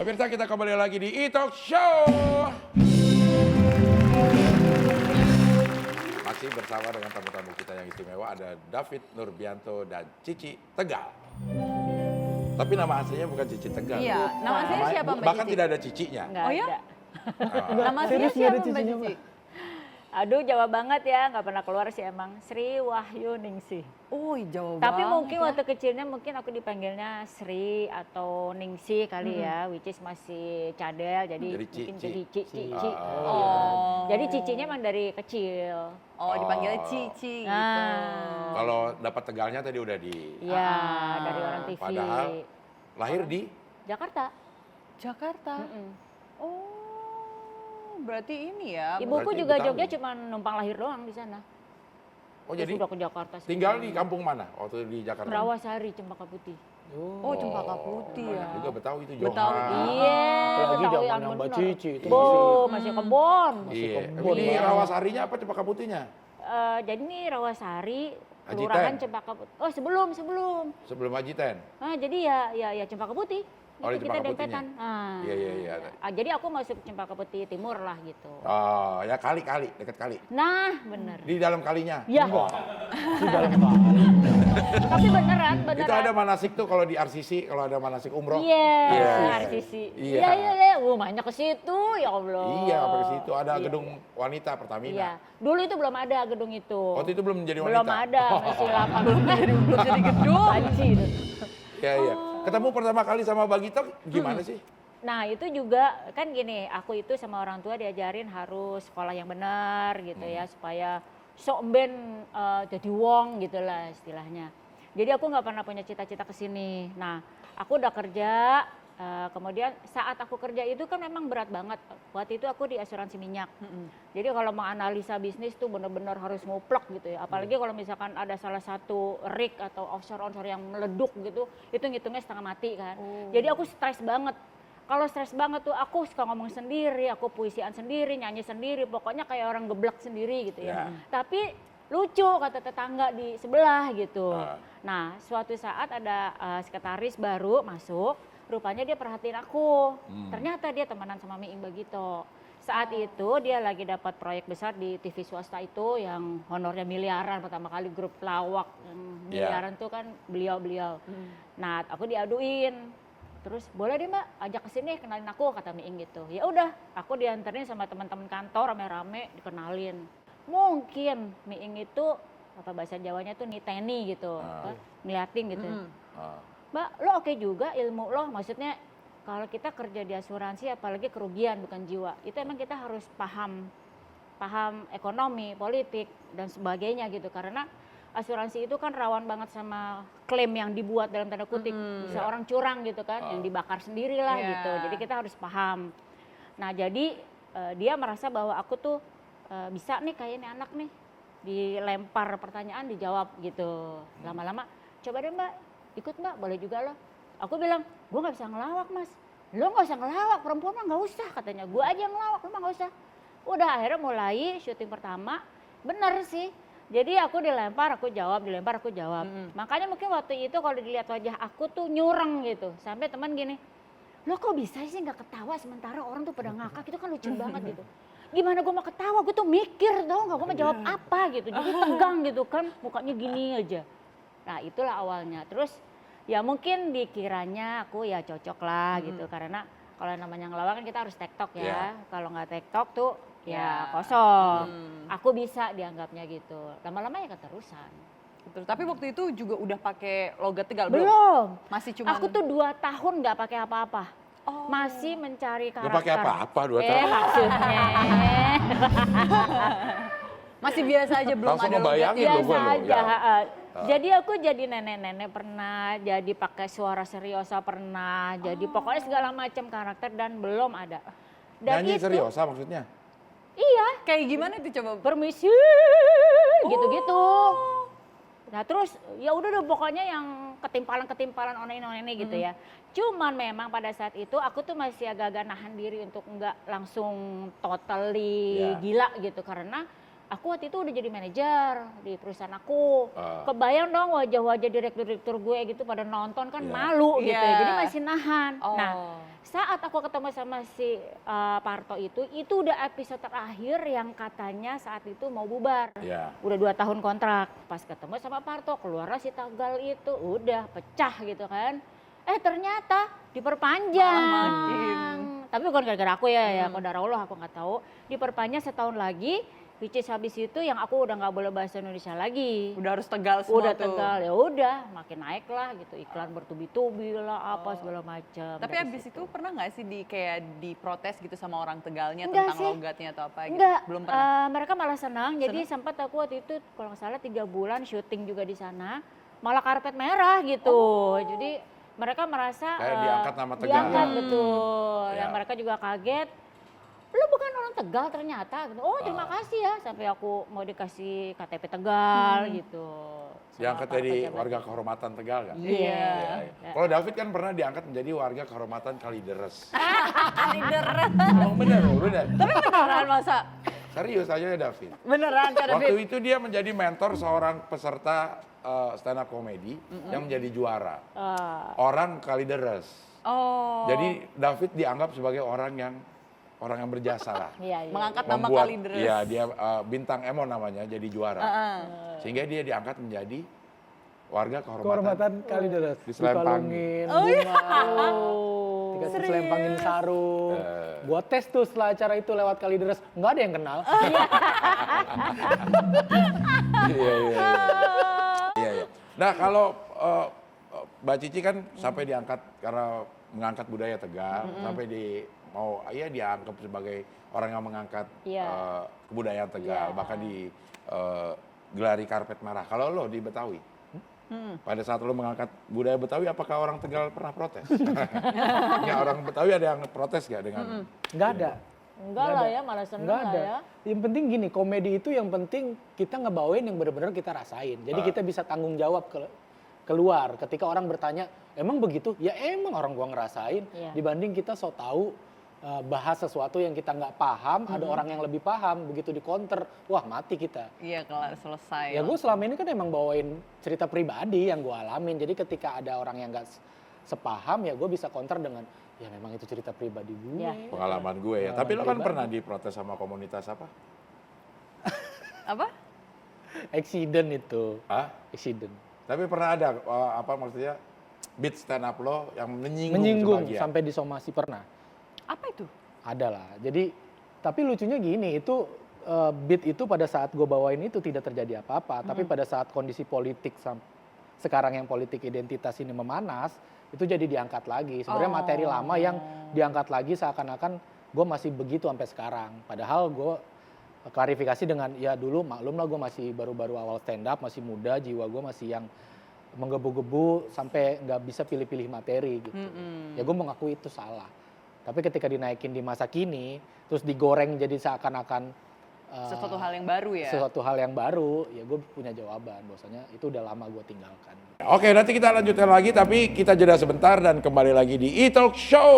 Pemirsa, kita kembali lagi di E-Talk Show. Masih bersama dengan tamu-tamu kita yang istimewa, ada David Nurbianto dan Cici Tegal. Tapi nama aslinya bukan Cici Tegal. Iya, nama aslinya siapa Mbak Bahkan Cici? tidak ada cicinya. Nggak Oh ya? ada. Nama aslinya siapa Mbak Cici? Aduh, Jawa banget ya, nggak pernah keluar sih emang. Sri Wahyu Ningsih. Oh, Jawa Tapi banget mungkin ya. waktu kecilnya mungkin aku dipanggilnya Sri atau Ningsih kali ya, which is masih cadel, jadi Jadi mungkin Cici. jadi Cici. Oh. Jadi cicinya emang dari kecil. Oh, dipanggilnya Cici gitu. Nah. Kalau dapat Tegalnya tadi udah di... Iya, dari orang TV. Padahal lahir di... Jakarta. Jakarta. Mm-mm. Oh, berarti ini ya. Ibuku Berarti juga Betawi. Jogja cuma numpang lahir doang di sana. Oh Terus jadi udah ke Jakarta. tinggal sebenarnya. di kampung mana waktu di Jakarta? Merawasari, Cempaka Putih. Oh, Cempaka Putih ya. Banyak juga Betawi itu Betawi. Johan. Iya, Apalagi Betawi zaman yang yang Mbak bener. Cici itu Masih kebon. Iya. kebon. Di Rawasarinya apa Cempaka Putihnya? Jadi ini Rawasari, Haji kelurahan Ten. Cempaka Putih. Oh sebelum. Sebelum Haji Ten? Jadi ya Cempaka Putih. Oh, di Itu kita Cempaka dempetan. Iya. Jadi aku masuk Cempaka Putih Timur lah gitu. Oh, ya kali-kali, dekat kali. Nah, bener. Di dalam kalinya. Ya, Di dalam kali. tapi beneran. Itu ada manasik tuh kalau di RCC, kalau ada manasik umroh. Iya, Iya. RCC. Iya. Iya. Banyak ke situ, ya Allah. Iya, sampai ke situ ada Iya. gedung wanita Pertamina. Iya, dulu itu belum ada gedung itu. Waktu itu belum menjadi wanita. Belum ada, masih lapang. Belum jadi gedung. Banci itu. Iya. Ketemu pertama kali sama Bagito gimana sih? Nah itu juga kan gini, aku itu sama orang tua diajarin harus sekolah yang benar gitu ya, supaya sok ben jadi wong gitu lah istilahnya. Jadi aku nggak pernah punya cita-cita ke sini. Nah aku udah kerja, kemudian saat aku kerja itu kan memang berat banget. Waktu itu aku di asuransi minyak. Jadi kalau mau analisa bisnis tuh benar-benar harus nguplek gitu ya. Apalagi kalau misalkan ada salah satu rig atau offshore yang meleduk gitu, itu ngitungnya setengah mati kan. Jadi aku stres banget. Kalau stres banget tuh aku suka ngomong sendiri, aku puisian sendiri, nyanyi sendiri, pokoknya kayak orang geblek sendiri gitu ya. Tapi lucu kata tetangga di sebelah gitu. Nah suatu saat ada sekretaris baru masuk, rupanya dia perhatiin aku. Ternyata dia temenan sama Miing Bagito. Saat itu dia lagi dapat proyek besar di TV swasta itu yang honornya miliaran, pertama kali grup lawak yang miliaran tuh kan beliau-beliau. Nah aku diaduin. Terus boleh deh Mbak ajak ke sini kenalin aku kata Miing gitu. Ya udah, aku dianterin sama teman-teman kantor rame-rame dikenalin. Mungkin Miing itu apa bahasa Jawanya tuh niteni gitu, ngeliatin gitu. Mbak, lo oke juga ilmu lo, maksudnya kalau kita kerja di asuransi apalagi kerugian bukan jiwa, itu emang kita harus paham ekonomi, politik dan sebagainya gitu, karena asuransi itu kan rawan banget sama klaim yang dibuat dalam tanda kutip, bisa orang curang gitu kan, yang dibakar sendiri lah gitu, jadi kita harus paham. Nah jadi dia merasa bahwa aku tuh bisa nih kayak ini anak nih, dilempar pertanyaan dijawab gitu, lama-lama coba deh Mbak, ikut Mbak, boleh juga loh. Aku bilang, gue gak bisa ngelawak Mas. Lo gak usah ngelawak, perempuan mah gak usah katanya. Gue aja yang ngelawak, lo mah gak usah. Udah akhirnya mulai syuting pertama, bener sih. Jadi aku dilempar, aku jawab, dilempar, aku jawab. Makanya mungkin waktu itu kalau dilihat wajah aku tuh nyureng gitu. Sampai teman gini, lo kok bisa sih gak ketawa sementara orang tuh pada ngakak, itu kan lucu banget gitu. Gimana gue mau ketawa, gue tuh mikir tau gak, gue mau jawab apa gitu. Jadi tegang gitu kan, mukanya gini aja. Nah itulah awalnya. Terus ya mungkin dikiranya aku ya cocok lah gitu. Karena kalau namanya ngelawak kan kita harus tektok ya. Kalau nggak tektok tuh ya kosong. Aku bisa dianggapnya gitu. Lama-lama ya keterusan. Betul. Tapi waktu itu juga udah pakai logat Tegal Belum. Masih cuma. Aku tuh 2 tahun nggak pakai apa-apa. Masih mencari karakter. Gak pakai apa-apa 2 tahun. Maksudnya. Masih biasa aja belum Langsung ada ngebayangin logatnya. loh gue Biasa loh, aja. ya. Jadi aku jadi nenek-nenek pernah, jadi pakai suara seriosa pernah, jadi pokoknya segala macam karakter dan belum ada. Dan Nyanyi itu, seriosa maksudnya? Iya, Kayak gimana itu coba? permisi, gitu-gitu. Nah terus ya udah deh pokoknya yang ketimpalan oneni gitu ya. Cuman memang pada saat itu aku tuh masih agak-agak nahan diri untuk enggak langsung totally gila gitu, karena aku waktu itu udah jadi manajer di perusahaan aku. Ah. Kebayang dong wajah-wajah direktur-direktur gue gitu pada nonton kan Iya. malu gitu ya. Iya. Jadi masih nahan. Oh. Nah, saat aku ketemu sama si Parto itu udah episode terakhir yang katanya saat itu mau bubar. Iya. Udah 2 tahun kontrak. Pas ketemu sama Parto, keluarlah si Tegal itu, udah pecah gitu kan. Ternyata diperpanjang. Malah makin. Tapi bukan gara-gara aku ya kodara Allah aku nggak tahu. Diperpanjang setahun lagi, which is habis itu yang aku udah nggak boleh bahasa Indonesia lagi. Udah harus Tegal semua Udah tuh. Tegal, ya udah makin naik lah gitu, iklan bertubi-tubi lah apa segala macam. Tapi Dari abis situ. itu pernah nggak sih kayak diprotes gitu sama orang Tegalnya Enggak tentang sih. logatnya atau apa gitu? Enggak, Belum pernah. mereka malah senang. Jadi sempat aku waktu itu kalau nggak salah 3 bulan syuting juga di sana, malah karpet merah gitu. Jadi mereka merasa Kayak diangkat nama Tegal. Diangkat betul. Ya. Yang mereka juga kaget. Lu bukan orang Tegal ternyata. Gitu. Oh terima kasih ya sampai aku mau dikasih KTP Tegal gitu. Sama Diangkat Pak jadi pejabat. warga kehormatan Tegal kan? Iya. Iya, iya. Kalau David kan pernah diangkat menjadi warga kehormatan Kalideres. Beneran. Emang bener loh, bener. Tapi beneran masa? Serius aja ya David. Beneran Kak Waktu David? itu dia menjadi mentor seorang peserta stand up comedy yang menjadi juara. Orang Kalideres. Oh. Jadi David dianggap sebagai orang yang berjasa lah. Iya, iya. Mengangkat nama Membuat, Kalideres. iya dia bintang Emon namanya jadi juara. Sehingga dia diangkat menjadi warga Kehormatan Kalideres. Diselempangin. Dikalungin, bunga, dikasih selempangin sarung. Gua tes tuh setelah acara itu lewat Kalideres, nggak ada yang kenal. Iya, iya, iya. Iya, iya. Nah kalau Mbak Cici kan sampai diangkat karena mengangkat budaya Tegal, sampai dianggap sebagai orang yang mengangkat Iya. kebudayaan Tegal, bahkan di gelari karpet merah. Kalau lo di Betawi, pada saat lo mengangkat budaya Betawi, apakah orang Tegal pernah protes? Ya, orang Betawi ada yang protes gak dengan? Nggak ada. Enggak lah ya, malah seneng Nggak lah ada. ya. Yang penting gini, komedi itu yang penting kita ngebawain yang benar-benar kita rasain. Jadi kita bisa tanggung jawab keluar ketika orang bertanya, emang begitu? Ya emang orang gua ngerasain. Iya. Dibanding kita so tahu bahas sesuatu yang kita nggak paham, ada orang yang lebih paham, begitu di counter, wah mati kita. Iya kelar selesai. Ya gue selama ini kan emang bawain cerita pribadi yang gue alamin. Jadi ketika ada orang yang nggak sepaham ya gue bisa counter dengan, ya memang itu cerita pribadi gue. Ya. Pengalaman gue ya. Pengalaman Tapi lo kan pribadi. pernah diprotes sama komunitas apa? Apa? Accident itu. Hah? Accident. Tapi pernah ada apa maksudnya beat stand up lo yang menyinggung Menyinggung sebagian? sampai disomasi pernah. Apa itu? Ada lah. Jadi, tapi lucunya gini, itu beat itu pada saat gue bawain itu tidak terjadi apa-apa. Tapi pada saat kondisi politik sekarang yang politik identitas ini memanas, itu jadi diangkat lagi. Sebenarnya materi lama yang diangkat lagi seakan-akan gue masih begitu sampai sekarang. Padahal gue klarifikasi dengan, ya dulu maklum lah gue masih baru-baru awal stand up, masih muda, jiwa gue masih yang menggebu-gebu sampai nggak bisa pilih-pilih materi gitu. Ya gue mengakui itu salah. Tapi ketika dinaikin di masa kini, terus digoreng jadi seakan-akan Sesuatu hal yang baru ya? sesuatu hal yang baru, ya gue punya jawaban. Bahwasanya itu udah lama gue tinggalkan. Oke, nanti kita lanjutkan lagi, tapi kita jeda sebentar dan kembali lagi di E-Talk Show.